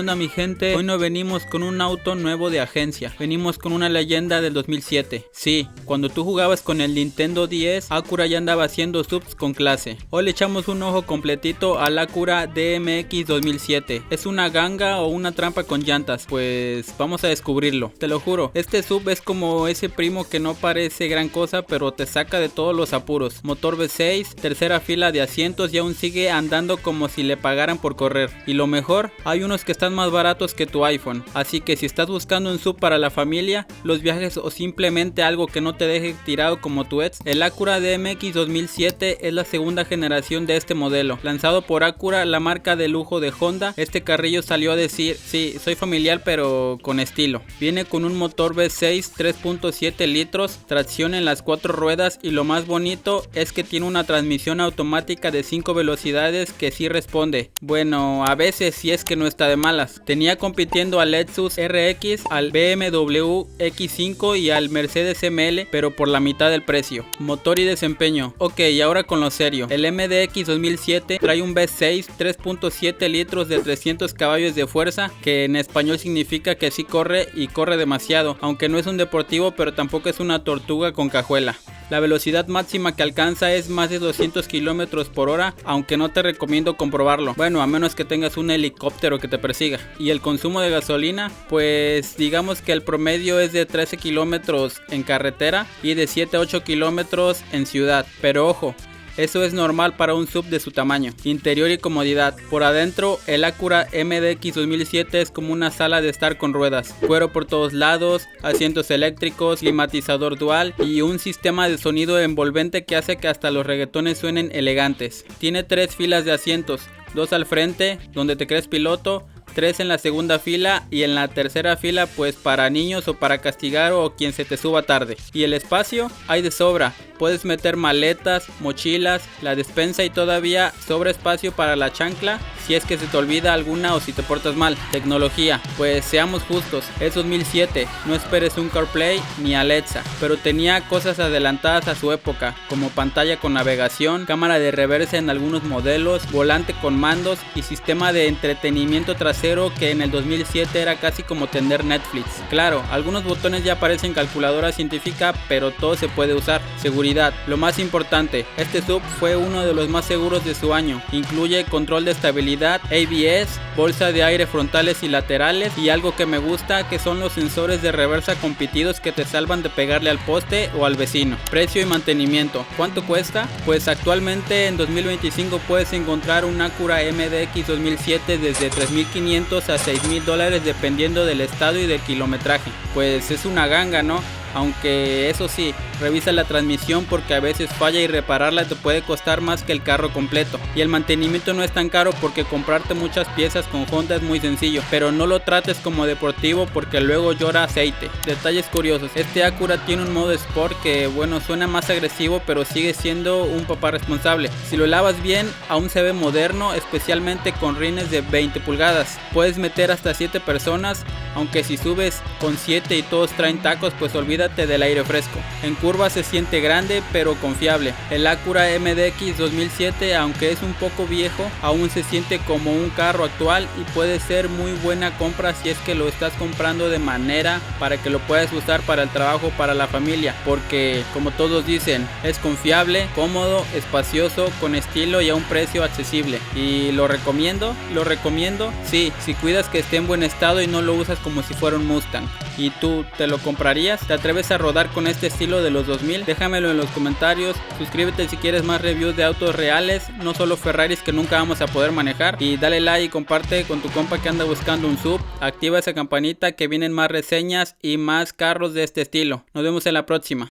onda mi gente? Hoy no venimos con un auto nuevo de agencia, venimos con una leyenda del 2007. Sí, cuando tú jugabas con el Nintendo 10, Acura ya andaba haciendo subs con clase. Hoy le echamos un ojo completito al Acura DMX 2007. ¿Es una ganga o una trampa con llantas? Pues vamos a descubrirlo, te lo juro. Este sub es como ese primo que no parece gran cosa, pero te saca de todos los apuros. Motor V6, tercera fila de asientos y aún sigue andando como si le pagaran por correr. Y lo mejor, hay unos que están más baratos que tu iPhone. Así que si estás buscando un sub para la familia, los viajes o simplemente algo que no te deje tirado como tu ex, el Acura DMX 2007 es la segunda generación de este modelo. Lanzado por Acura, la marca de lujo de Honda, este carrillo salió a decir, sí, soy familiar pero con estilo. Viene con un motor V6 3.7 litros, tracción en las 4 ruedas y lo más bonito es que tiene una transmisión automática de 5 velocidades que sí responde. Bueno, a veces si es que no está de malas. Tenía compitiendo al Lexus RX, al BMW X5 y al Mercedes ML, pero por la mitad del precio. Motor y desempeño. Ok, y ahora con lo serio. El MDX 2007 trae un V6 3.7 litros de 300 caballos de fuerza, que en español significa que sí corre y corre demasiado, aunque no es un deportivo pero tampoco es una tortuga con cajuela. La velocidad máxima que alcanza es más de 200 km por hora, aunque no te recomiendo comprobarlo. Bueno, a menos que tengas un helicóptero que te persiga. Y el consumo de gasolina, pues digamos que el promedio es de 13 km en carretera y de 7 a 8 km en ciudad. Pero ojo, eso es normal para un sub de su tamaño. Interior y comodidad. Por adentro, el Acura MDX 2007 es como una sala de estar con ruedas. Cuero por todos lados, asientos eléctricos, climatizador dual y un sistema de sonido envolvente que hace que hasta los reggaetones suenen elegantes. Tiene 3 filas de asientos, 2 al frente, donde te crees piloto, 3 en la segunda fila y en la tercera fila pues para niños o para castigar o quien se te suba tarde. Y el espacio hay de sobra, puedes meter maletas, mochilas, la despensa y todavía sobra espacio para la chancla si es que se te olvida alguna o si te portas mal. Tecnología, pues seamos justos, es 2007, no esperes un CarPlay ni Alexa, pero tenía cosas adelantadas a su época, como pantalla con navegación, cámara de reversa en algunos modelos, volante con mandos y sistema de entretenimiento trasero que en el 2007 era casi como tener Netflix. Claro, algunos botones ya parecen calculadora científica, pero todo se puede usar. Seguridad, lo más importante, este sub fue uno de los más seguros de su año. Incluye control de estabilidad, ABS, bolsa de aire frontales y laterales y algo que me gusta que son los sensores de reversa compitidos que te salvan de pegarle al poste o al vecino. Precio y mantenimiento, ¿cuánto cuesta? Pues actualmente en 2025 puedes encontrar un Acura MDX 2007 desde $3,500 a $6,000 dependiendo del estado y del kilometraje. Pues es una ganga, ¿no? Aunque eso sí, revisa la transmisión porque a veces falla y repararla te puede costar más que el carro completo. Y el mantenimiento no es tan caro porque comprarte muchas piezas con Honda es muy sencillo, pero no lo trates como deportivo porque luego llora aceite. Detalles curiosos, este Acura tiene un modo Sport que bueno, suena más agresivo pero sigue siendo un papá responsable. Si lo lavas bien aún se ve moderno, especialmente con rines de 20 pulgadas. Puedes meter hasta 7 personas, aunque si subes con 7 y todos traen tacos pues olvídate del aire fresco. En curva se siente grande pero confiable. El Acura MDX 2007, aunque es un poco viejo, aún se siente como un carro actual y puede ser muy buena compra si es que lo estás comprando de manera para que lo puedas usar para el trabajo, para la familia, porque como todos dicen, es confiable, cómodo, espacioso, con estilo y a un precio accesible. Y lo recomiendo, sí, si cuidas que esté en buen estado y no lo usas como si fuera un Mustang. ¿Y tú te lo comprarías? ¿Te atreves a rodar con este estilo de los 2000? Déjamelo en los comentarios. Suscríbete si quieres más reviews de autos reales, no solo Ferraris que nunca vamos a poder manejar. Y dale like y comparte con tu compa que anda buscando un sub. Activa esa campanita que vienen más reseñas y más carros de este estilo. Nos vemos en la próxima.